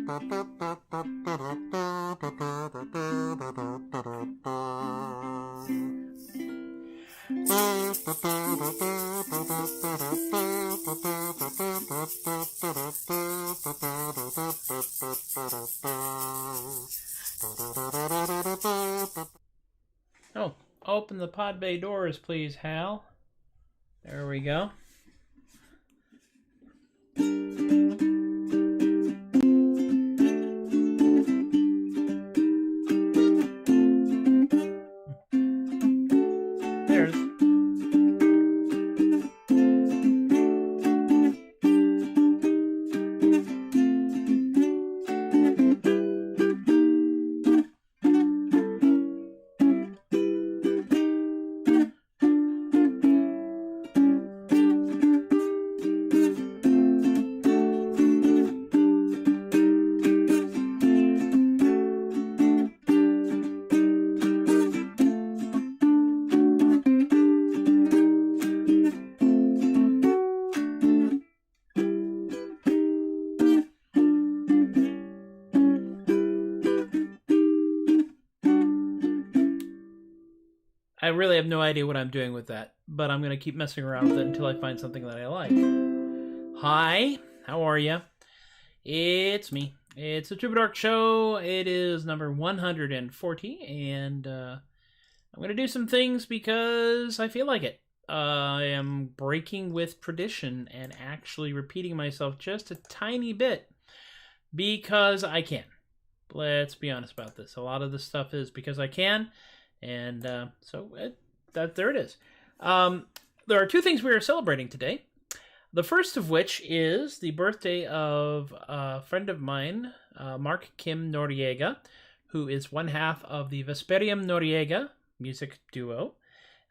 Oh, open the pod bay doors, please, Hal. There we go. There's... I really have no idea what I'm doing with that, but I'm going to keep messing around with it until I find something that I like. Hi, how are you? It's me. It's the Troubadork Show. It is number 140, and I'm going to do some things because I feel like it. I am breaking with tradition and actually repeating myself just a tiny bit because I can. Let's be honest about this. A lot of this stuff is because I can. And there it is. There are two things we are celebrating today. The first of which is the birthday of a friend of mine, Marc Noriega, who is one half of the Vesperium Noriega music duo.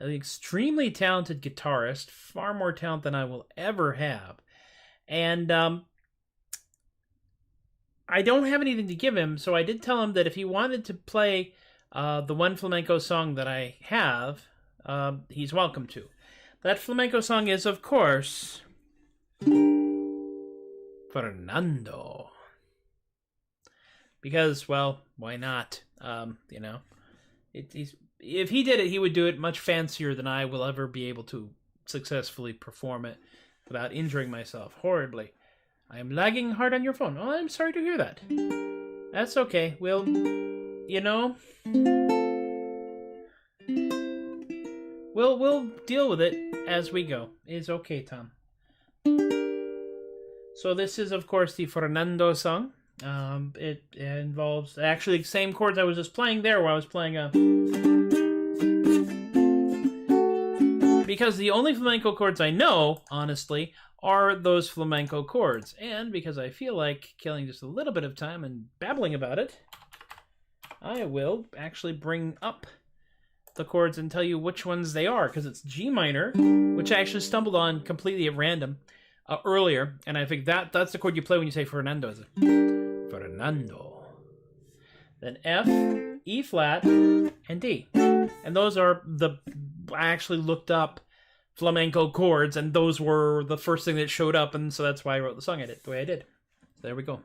An extremely talented guitarist, far more talent than I will ever have. And I don't have anything to give him, so I did tell him that if he wanted to play the one flamenco song that I have, he's welcome to. That flamenco song is, of course, Fernando. Because, well, why not? You know, if he did it, he would do it much fancier than I will ever be able to successfully perform it without injuring myself horribly. I am lagging hard on your phone. Oh, I'm sorry to hear that. That's okay. We'll... You know, we'll deal with it as we go. It's okay, Tom. So this is, of course, the Fernando song. It involves actually the same chords I was just playing there, where I was playing a... Because the only flamenco chords I know, honestly, are those flamenco chords. And because I feel like killing just a little bit of time and babbling about it, I will actually bring up the chords and tell you which ones they are, because it's G minor, which I actually stumbled on completely at random earlier, and I think that's the chord you play when you say Fernando. It's Fernando. Then F, E flat, and D. And those are I actually looked up flamenco chords, and those were the first thing that showed up, and so that's why I wrote the song the way I did. So there we go.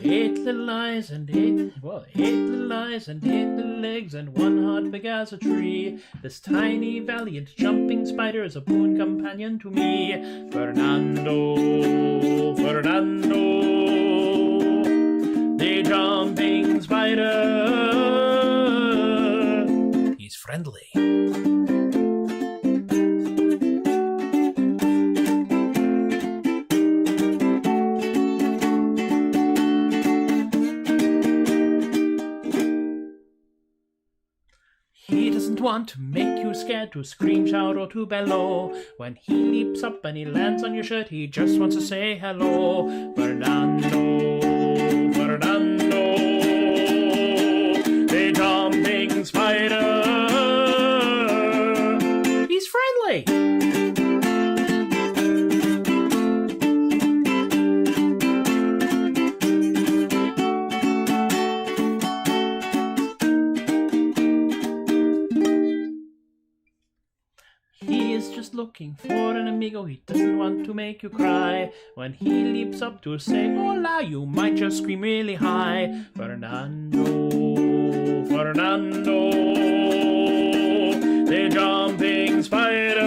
Eight little eyes and eight little eyes and 8 little legs and one heart big as a tree. This tiny valiant jumping spider is a boon companion to me. Fernando, Fernando, the jumping spider. He's friendly. He doesn't want to make you scared, to scream, shout, or to bellow. When he leaps up and he lands on your shirt, he just wants to say hello. Fernando, Fernando, the jumping spider. He's friendly. just looking for an amigo. He doesn't want to make you cry. When he leaps up to say hola, you might just scream really high. Fernando, Fernando, the jumping spider.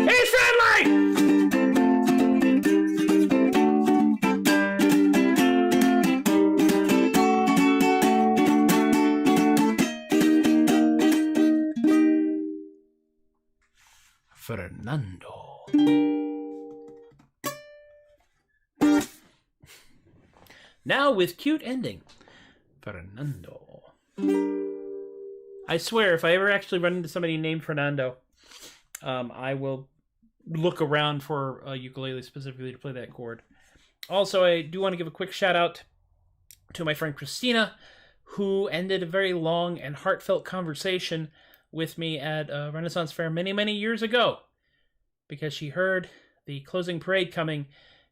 He's friendly! Fernando. Now with cute ending. Fernando. I swear, if I ever actually run into somebody named Fernando, I will look around for a ukulele specifically to play that chord. Also, I do want to give a quick shout out to my friend Christina, who ended a very long and heartfelt conversation with me at a Renaissance Fair many, many years ago, because she heard the closing parade coming,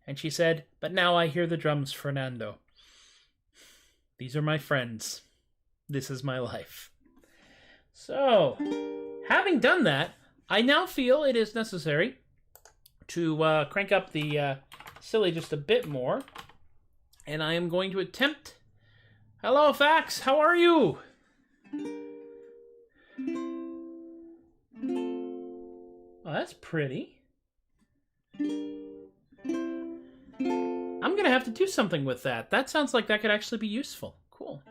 and she said, "But now I hear the drums, Fernando. These are my friends. This is my life." So, having done that, I now feel it is necessary to crank up the silly just a bit more, and I am going to attempt... Hello, Fax! How are you? Oh, that's pretty. I'm going to have to do something with that. That sounds like that could actually be useful. Cool.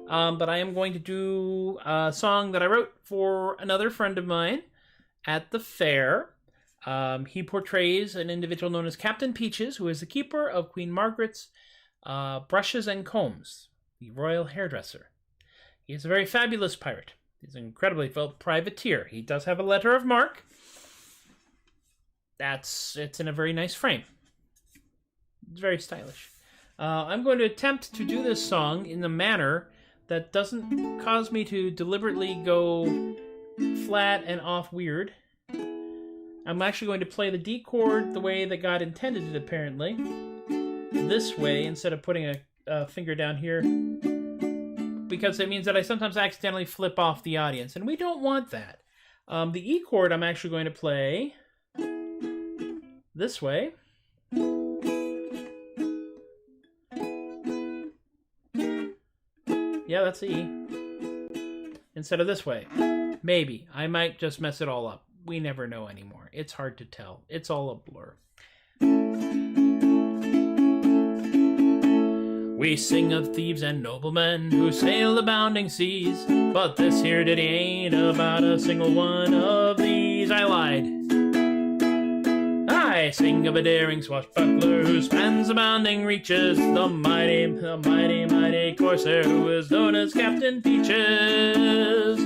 But I am going to do a song that I wrote for another friend of mine at the fair. He portrays an individual known as Captain Peaches, who is the keeper of Queen Margaret's brushes and combs, the royal hairdresser. He is a very fabulous pirate. He's an incredibly felt privateer. He does have a letter of marque. It's in a very nice frame. It's very stylish. I'm going to attempt to do this song in a manner that doesn't cause me to deliberately go flat and off weird. I'm actually going to play the D chord the way that God intended it, apparently. This way, instead of putting a finger down here, because it means that I sometimes accidentally flip off the audience, and we don't want that. The E chord I'm actually going to play this way. Yeah, that's the E. Instead of this way. Maybe. I might just mess it all up. We never know anymore. It's hard to tell. It's all a blur. We sing of thieves and noblemen who sail the bounding seas, but this here ditty ain't about a single one of these. I lied. I sing of a daring swashbuckler who spans the bounding reaches, the mighty, mighty corsair who is known as Captain Peaches.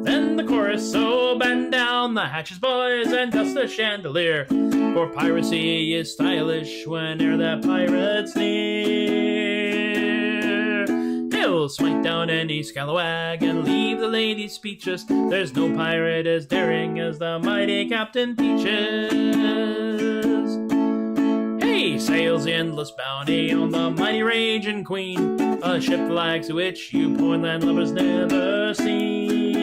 Then the chorus, so bend down the hatches, boys, and dust the chandelier, for piracy is stylish whene'er that pirate's near. He'll smite down any scalawag and leave the ladies speechless. There's no pirate as daring as the mighty Captain Peaches. He sails the endless bounty on the mighty Raging Queen, a ship like which you poor landlubbers never seen.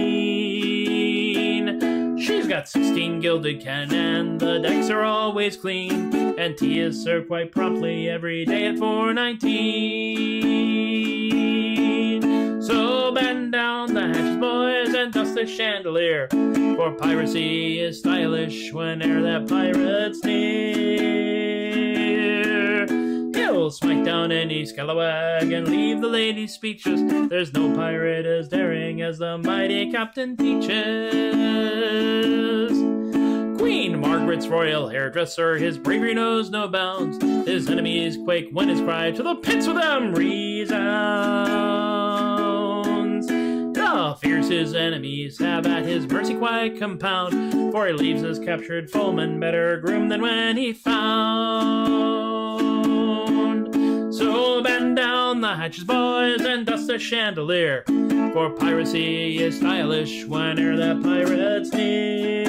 She's got 16 gilded cannon, and the decks are always clean, and tea is served quite promptly every day at 4:19. So bend down the hatches, boys, and dust the chandelier, for piracy is stylish whene'er that pirate's near. He'll smite down any scalawag and leave the ladies speechless. There's no pirate as daring as the mighty Captain Peaches. Queen Margaret's royal hairdresser, his bravery knows no bounds. His enemies quake when his cry to the pits with them resounds. The fears his enemies have at his mercy quite compound, for he leaves his captured foeman better groomed than when he found. So bend down the hatches, boys, and dust the chandelier, for piracy is stylish whene'er that pirate's near.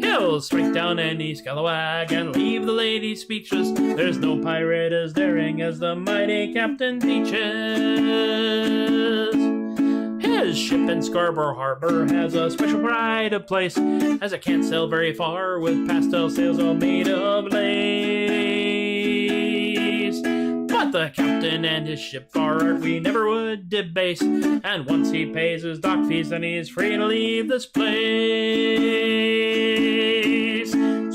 He'll strike down any scalawag and leave the ladies speechless. There's no pirate as daring as the mighty Captain Peaches. His ship in Scarborough Harbor has a special pride of place, as it can't sail very far with pastel sails all made of lace. But the captain and his ship are art we never would debase, and once he pays his dock fees, then he's free to leave this place.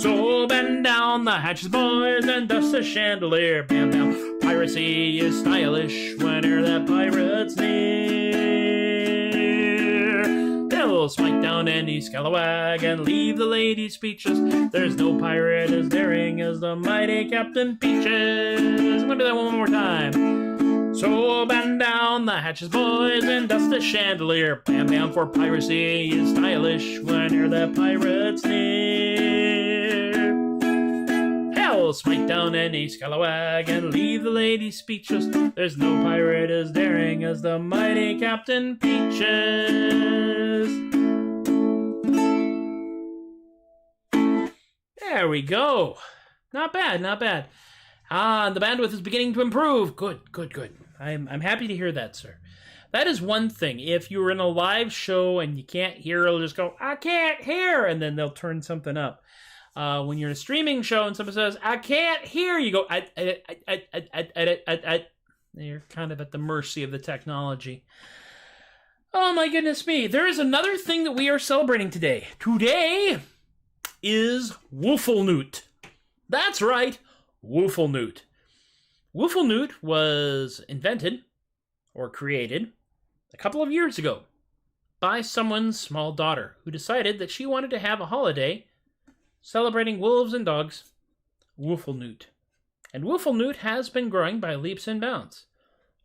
So bend down the hatches, boys, and dust the chandelier. Bam down. Piracy is stylish whene'er that pirate's near. They'll smite down any scalawag and leave the ladies speechless. There's no pirate as daring as the mighty Captain Peaches. I'm gonna do that one more time. So bend down the hatches, boys, and dust the chandelier. Bam down, for piracy is stylish whene'er that pirate's near. Hell, smite down any scalawag and leave the ladies speechless. There's no pirate as daring as the mighty Captain Peaches. There we go. Not bad, not bad. The bandwidth is beginning to improve. Good, good, good. I'm happy to hear that, sir. That is one thing. If you were in a live show and you can't hear, it'll just go, I can't hear, and then they'll turn something up. When you're in a streaming show and someone says, I can't hear, you go, you're kind of at the mercy of the technology. Oh my goodness me. There is another thing that we are celebrating today. Today is Wooffelnoot. That's right, Wooffelnoot. Wooffelnoot was invented or created a couple of years ago by someone's small daughter who decided that she wanted to have a holiday celebrating wolves and dogs, Wooffelnoot. And Wooffelnoot has been growing by leaps and bounds.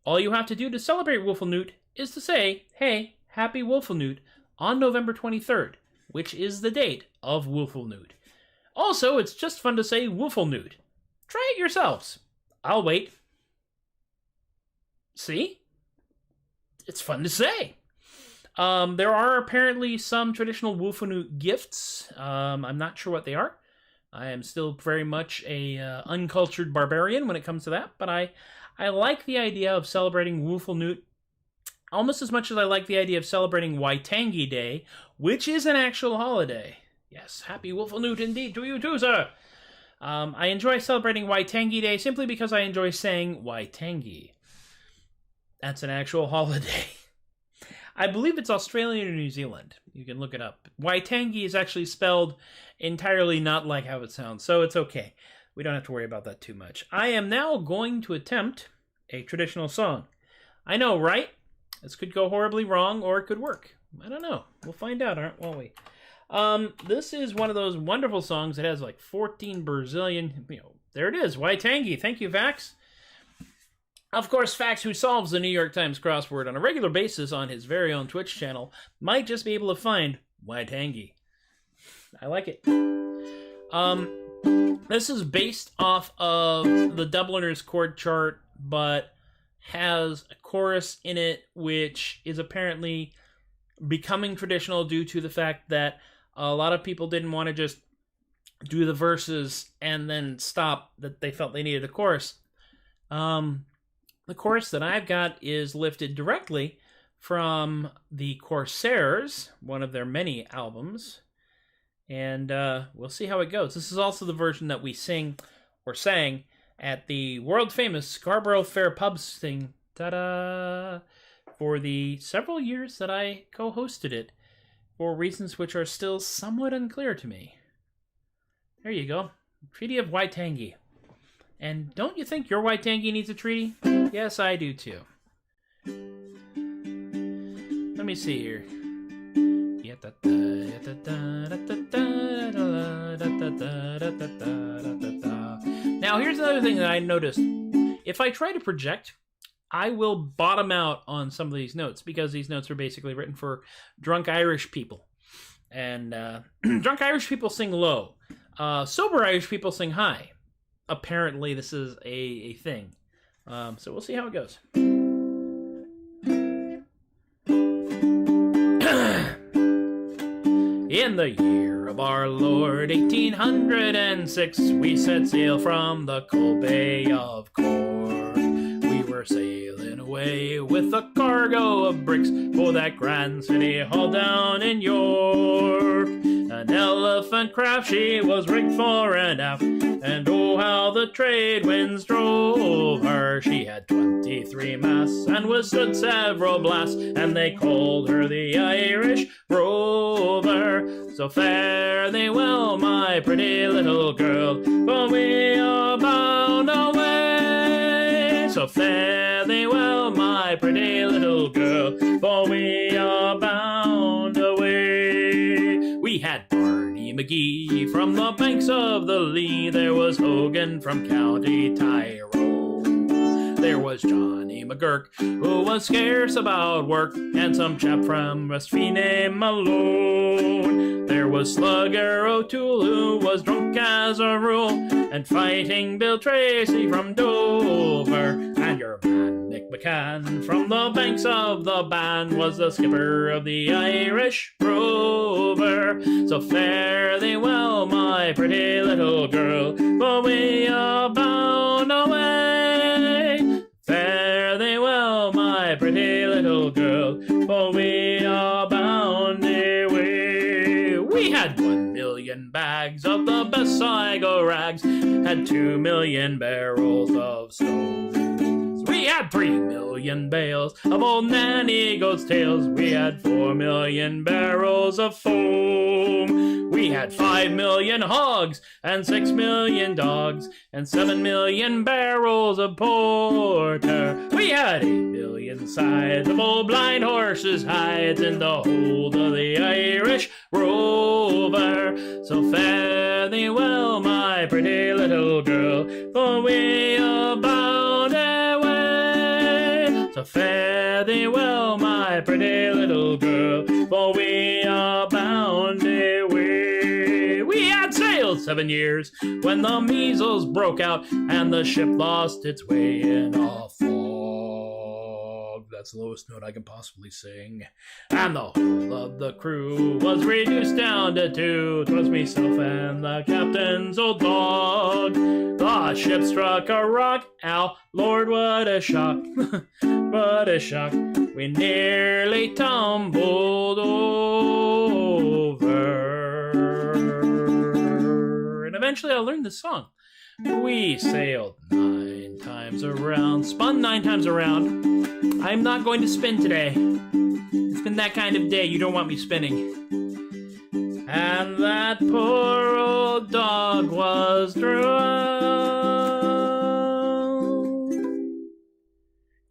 All you have to do to celebrate Wooffelnoot is to say, hey, happy Wooffelnoot on November 23rd, which is the date of Wooffelnoot. Also, it's just fun to say Wooffelnoot. Try it yourselves. I'll wait. See? It's fun to say. There are apparently some traditional Wooffelnoot gifts. I'm not sure what they are. I am still very much a uncultured barbarian when it comes to that, but I like the idea of celebrating Wooffelnoot almost as much as I like the idea of celebrating Waitangi Day, which is an actual holiday. Yes, happy Wooffelnoot indeed to you too, sir. I enjoy celebrating Waitangi Day simply because I enjoy saying Waitangi. That's an actual holiday. I believe it's Australian or New Zealand. You can look it up. Waitangi is actually spelled entirely not like how it sounds, so it's okay. We don't have to worry about that too much. I am now going to attempt a traditional song. I know, right? This could go horribly wrong, or it could work. I don't know. We'll find out, won't we? This is one of those wonderful songs that has like 14 Brazilian, there it is, Waitangi. Thank you, Vax. Of course, Fax, who solves the New York Times crossword on a regular basis on his very own Twitch channel, might just be able to find Waitangi. I like it. This is based off of the Dubliners chord chart, but has a chorus in it, which is apparently becoming traditional due to the fact that a lot of people didn't want to just do the verses and then stop, that they felt they needed a chorus. The chorus that I've got is lifted directly from the Corsairs, one of their many albums, and we'll see how it goes. This is also the version that we sang at the world-famous Scarborough Fair Pubs thing, ta-da, for the several years that I co-hosted it, for reasons which are still somewhat unclear to me. There you go. Treaty of Waitangi. And don't you think your Waitangi needs a treaty? Yes, I do too. Let me see here. Now, here's another thing that I noticed. If I try to project, I will bottom out on some of these notes, because these notes are basically written for drunk Irish people. And drunk Irish people sing low. Sober Irish people sing high. Apparently, this is a thing. So we'll see how it goes. In the year of our Lord 1806, we set sail from the cold Bay of Cork. We were were sailing away with a cargo of bricks for that grand city hall down in York. An elephant craft she was rigged fore and aft, and oh how the trade winds drove her. She had 23 masts and withstood several blasts, and they called her the Irish Rover. So fare thee well, my pretty little girl, for we are bound away. So fare thee well, my pretty little girl, for we are bound away. We had Barney McGee from the banks of the Lee. There was Hogan from County Tyrone. There was Johnny McGurk, who was scarce about work, and some chap from West Fee named Malone. There was Slugger O'Toole, who was drunk as a rule, and Fighting Bill Tracy from Dover. And your man Mick McCann from the banks of the Bann was the skipper of the Irish Rover. So fare thee well, my pretty little girl, for we are bound away. Fare thee well, my pretty little girl, for we are bound away. We had 1 million bags of the best Sligo rags, had 2 million barrels of stones. We had 3 million bales of old Nanny Goat's tails. We had 4 million barrels of foam. We had 5 million hogs and 6 million dogs and 7 million barrels of porter. We had 8 million sides of old blind horses' hides in the hold of the Irish Rover. So fare thee well, my pretty little girl, for we are bound away. So fare thee well, my pretty little girl, for we are bound away. We had sailed 7 years when the measles broke out and the ship lost its way in a fog. That's the lowest note I can possibly sing. And the whole of the crew was reduced down to 2. 'Twas myself and the captain's old dog. The ship struck a rock. Ow, Lord, what a shock. What a shock. We nearly tumbled over. And eventually I learned this song. We sailed 9 times around, spun 9 times around. I'm not going to spin today. It's been that kind of day. You don't want me spinning. And that poor old dog was drowned.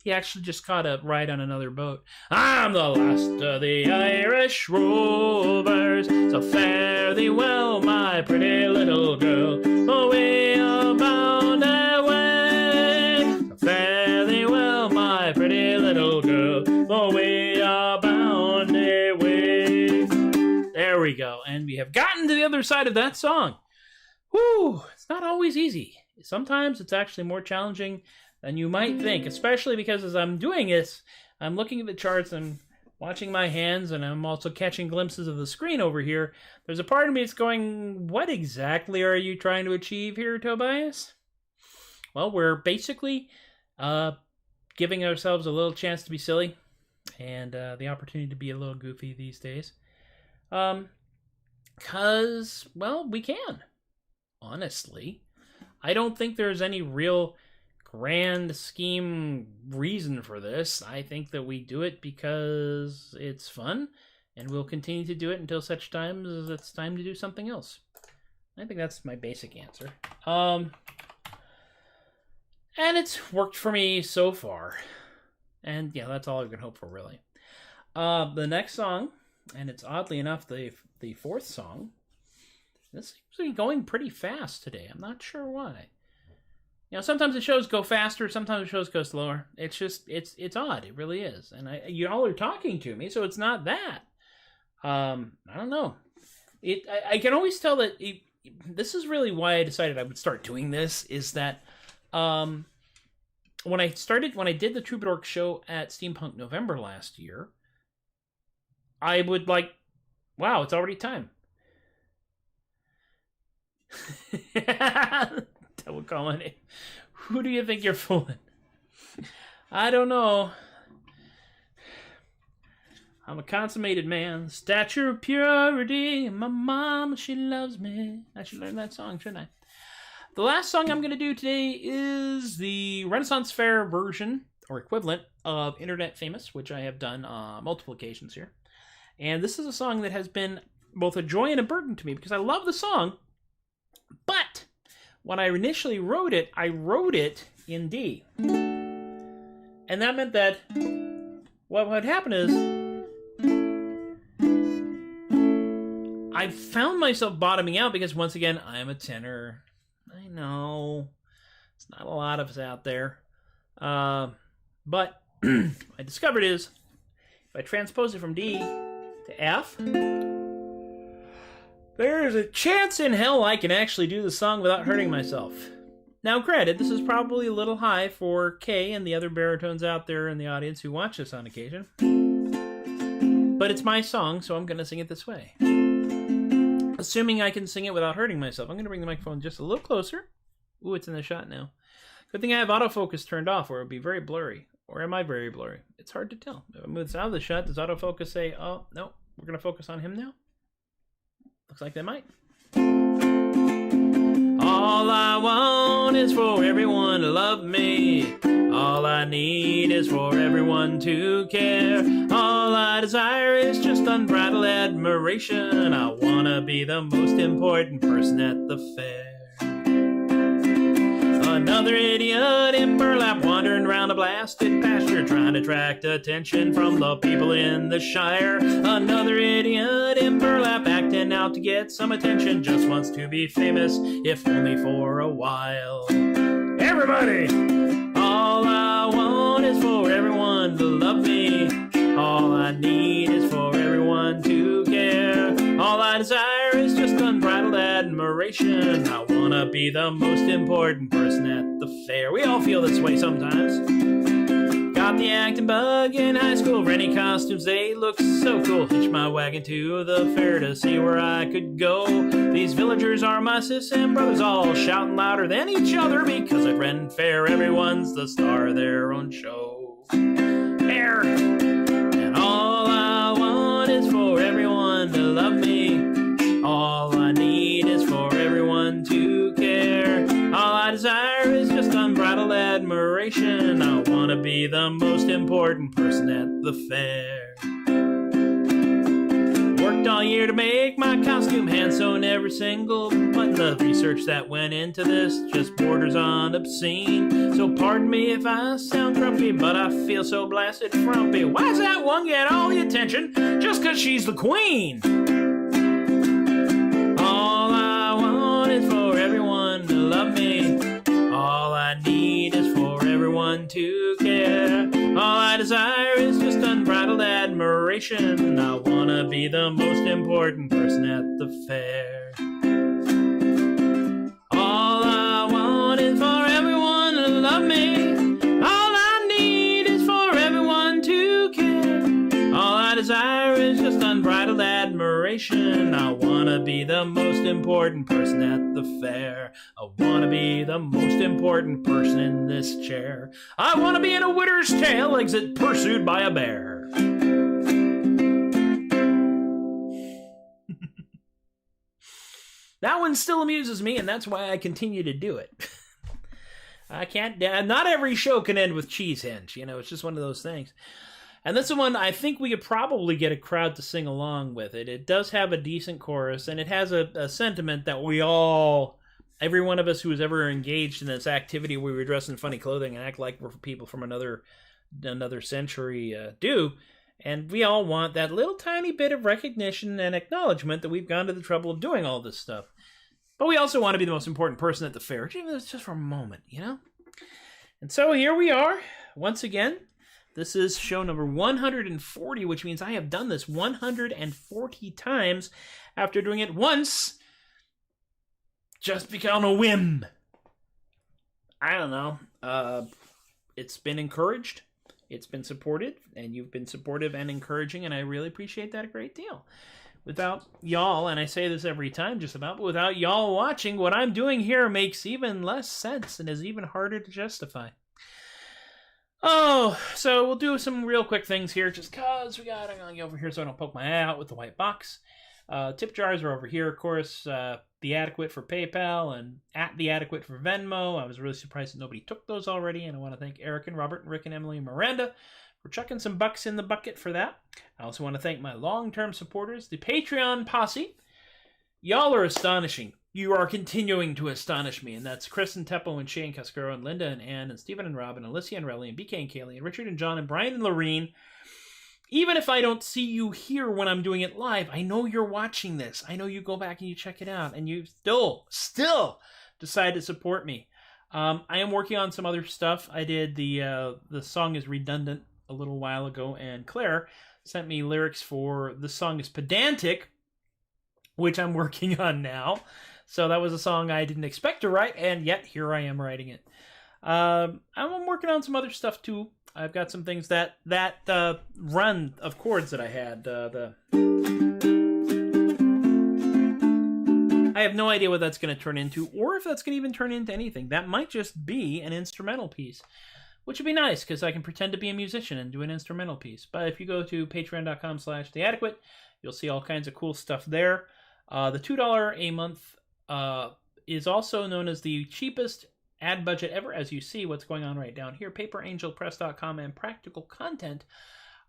He actually just caught a ride on another boat. I'm the last of the Irish Rovers, so fare thee well, my pretty little girl, for we are bound away. So fare thee well, my pretty little girl, for we are bound away. There we go, and we have gotten to the other side of that song. Whew, it's not always easy. Sometimes it's actually more challenging than you might think, especially because as I'm doing this, I'm looking at the charts and watching my hands, and I'm also catching glimpses of the screen over here. There's a part of me that's going, what exactly are you trying to achieve here, Tobias? Well, we're basically giving ourselves a little chance to be silly and the opportunity to be a little goofy these days. Because, well, we can. Honestly, I don't think there's any real grand scheme reason for this. I think that we do it because it's fun, and we'll continue to do it until such time as it's time to do something else. I think that's my basic answer. And it's worked for me so far. And yeah, that's all I can hope for, really. The next song, and it's oddly enough the fourth song. This seems to be going pretty fast today. I'm not sure why. You know, sometimes the shows go faster, sometimes the shows go slower. It's just, it's odd. It really is. And you all are talking to me, so it's not that. I don't know. I can always tell that this is really why I decided I would start doing this, is that when I did the Troubadork show at Steampunk November last year, I would wow, it's already time. That would call my name. Who do you think you're fooling? I don't know. I'm a consummated man, stature of purity. My mama, she loves me. I should learn that song, shouldn't I? The last song I'm going to do today is the Renaissance Fair version, or equivalent, of Internet Famous, which I have done on multiple occasions here. And this is a song that has been both a joy and a burden to me, because I love the song, but when I initially wrote it, I wrote it in D. And that meant that what would happen is I found myself bottoming out because, once again, I'm a tenor. I know. It's not a lot of us out there. But I discovered is if I transpose it from D to F, there's a chance in hell I can actually do the song without hurting myself. Now, granted, this is probably a little high for Kay and the other baritones out there in the audience who watch this on occasion. But it's my song, so I'm going to sing it this way. Assuming I can sing it without hurting myself. I'm going to bring the microphone just a little closer. Ooh, it's in the shot now. Good thing I have autofocus turned off, or it would be very blurry. Or am I very blurry? It's hard to tell. If I move this out of the shot, does autofocus say, oh, no, we're going to focus on him now? Looks like they might. All I want is for everyone to love me. All I need is for everyone to care. All I desire is just unbridled admiration. I want to be the most important person at the fair. Another idiot in burlap wandering around a blasted pasture trying to attract attention from the people in the Shire. Another idiot in burlap acting out to get some attention, just wants to be famous, if only for a while. Everybody! All I want is for everyone to love me. All I need is for everyone to care. All I desire is just unbridled admiration. I wanna be the most important person at the fair. We all feel this way sometimes. Got the acting bug in high school. Rennie costumes, they look so cool. Hitch my wagon to the fair to see where I could go. These villagers are my sis and brothers, all shouting louder than each other, because at Ren Fair everyone's the star of their own show. Air. And all I want is for everyone to love me. All I need is for everyone to care. All I desire is just unbridled admiration. I want to be the most important person at the fair. Worked all year to make my costume, hand sewn every single button. The research that went into this just borders on obscene. So pardon me if I sound grumpy, but I feel so blasted frumpy. Why's that one get all the attention? Just 'cause she's the queen. All I want is for everyone to love me. All I need is for everyone to care. All I desire is just unbridled admiration. I wanna be the most important person at the fair. All I want is for everyone to love me. All I need is for everyone to care. All I desire is just unbridled admiration. I wanna be the most important person at the fair. I wanna be the most important person in this chair. I wanna be in a widow's tale, exit pursued by a bear. That one still amuses me, and that's why I continue to do it. I can't, not every show can end with cheese hinge, you know, it's just one of those things. And this one, I think we could probably get a crowd to sing along with it. It does have a decent chorus, and it has a sentiment that we all, every one of us who has ever engaged in this activity where we dress in funny clothing and act like we're people from another century do. And we all want that little tiny bit of recognition and acknowledgement that we've gone to the trouble of doing all this stuff. But we also want to be the most important person at the fair, even if it's just for a moment, you know? And so here we are, once again. This is show number 140, which means I have done this 140 times after doing it once, just because on a whim. I don't know. It's been encouraged. It's been supported, and you've been supportive and encouraging, and I really appreciate that a great deal. Without y'all, and I say this every time just about, but without y'all watching, what I'm doing here makes even less sense and is even harder to justify. Oh, so we'll do some real quick things here, just cause I'm gonna get over here so I don't poke my eye out with the white box. Tip jars are over here, of course. The Adequate for PayPal and at the Adequate for Venmo. I was really surprised that nobody took those already, and I want to thank Eric and Robert and Rick and Emily and Miranda for chucking some bucks in the bucket for that. I also want to thank my long-term supporters, the Patreon posse. Y'all are astonishing. You are continuing to astonish me, and that's Chris and Teppo and Shane Cascaro and Linda and Ann and Stephen and Rob and Alicia and Relly and BK and Kaylee and Richard and John and Brian and Lorene. Even if I don't see you here when I'm doing it live, I know you're watching this. I know you go back and you check it out, and you still decide to support me. I am working on some other stuff. I did the song is redundant a little while ago, and Claire sent me lyrics for the song is pedantic, which I'm working on now. So that was a song I didn't expect to write, and yet here I am writing it. I'm working on some other stuff too. I've got some things that run of chords that I had. I have no idea what that's going to turn into, or if that's going to even turn into anything. That might just be an instrumental piece, which would be nice because I can pretend to be a musician and do an instrumental piece. But if you go to patreon.com/theadequate, you'll see all kinds of cool stuff there. The $2 a month is also known as the cheapest ad budget ever, as you see what's going on right down here. PaperAngelPress.com and Practical Content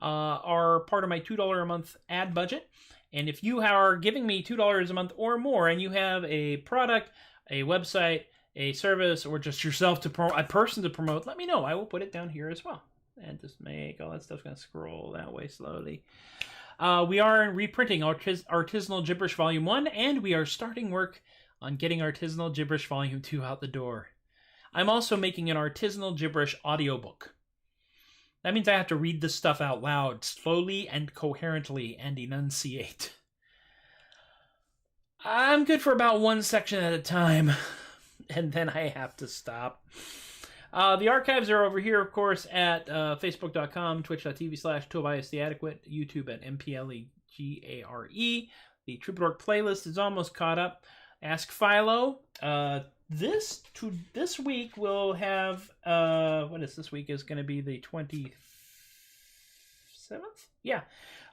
are part of my $2 a month ad budget. And if you are giving me $2 a month or more, and you have a product, a website, a service, or just yourself a person to promote, let me know. I will put it down here as well. And just make all that stuff's going to scroll that way slowly. We are reprinting Artisanal Gibberish Volume 1, and we are starting work on getting Artisanal Gibberish Volume 2 out the door. I'm also making an Artisanal Gibberish audiobook. That means I have to read this stuff out loud, slowly and coherently, and enunciate. I'm good for about one section at a time, and then I have to stop. The archives are over here, of course, at facebook.com, twitch.tv/TobiasTheAdequate, YouTube at MPLEGARE. The Troubadork playlist is almost caught up. Ask Philo. This week we'll have, what is this week? Is going to be the 27th? Yeah.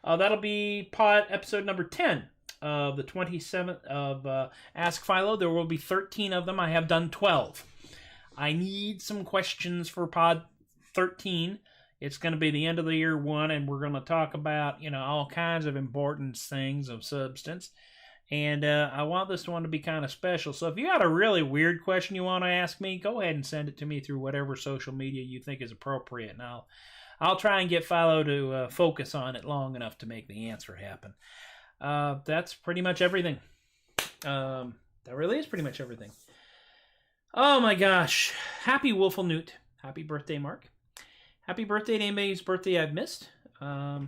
That'll be episode number 10 of the 27th of Ask Philo. There will be 13 of them. I have done 12. I need some questions for pod 13. It's going to be the end of the year one, and we're going to talk about, all kinds of important things of substance. And I want this one to be kind of special. So if you got a really weird question you want to ask me, go ahead and send it to me through whatever social media you think is appropriate. And I'll try and get Philo to focus on it long enough to make the answer happen. That's pretty much everything. That really is pretty much everything. Oh my gosh. Happy Wolfel Newt. Happy birthday, Marc. Happy birthday to anybody's birthday I've missed. I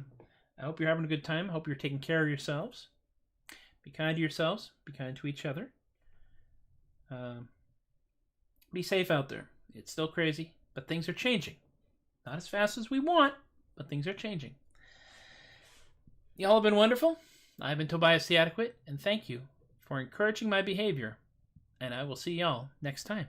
hope you're having a good time. I hope you're taking care of yourselves. Be kind to yourselves. Be kind to each other. Be safe out there. It's still crazy, but things are changing. Not as fast as we want, but things are changing. Y'all have been wonderful. I've been Tobias the Adequate, and thank you for encouraging my behavior. And I will see y'all next time.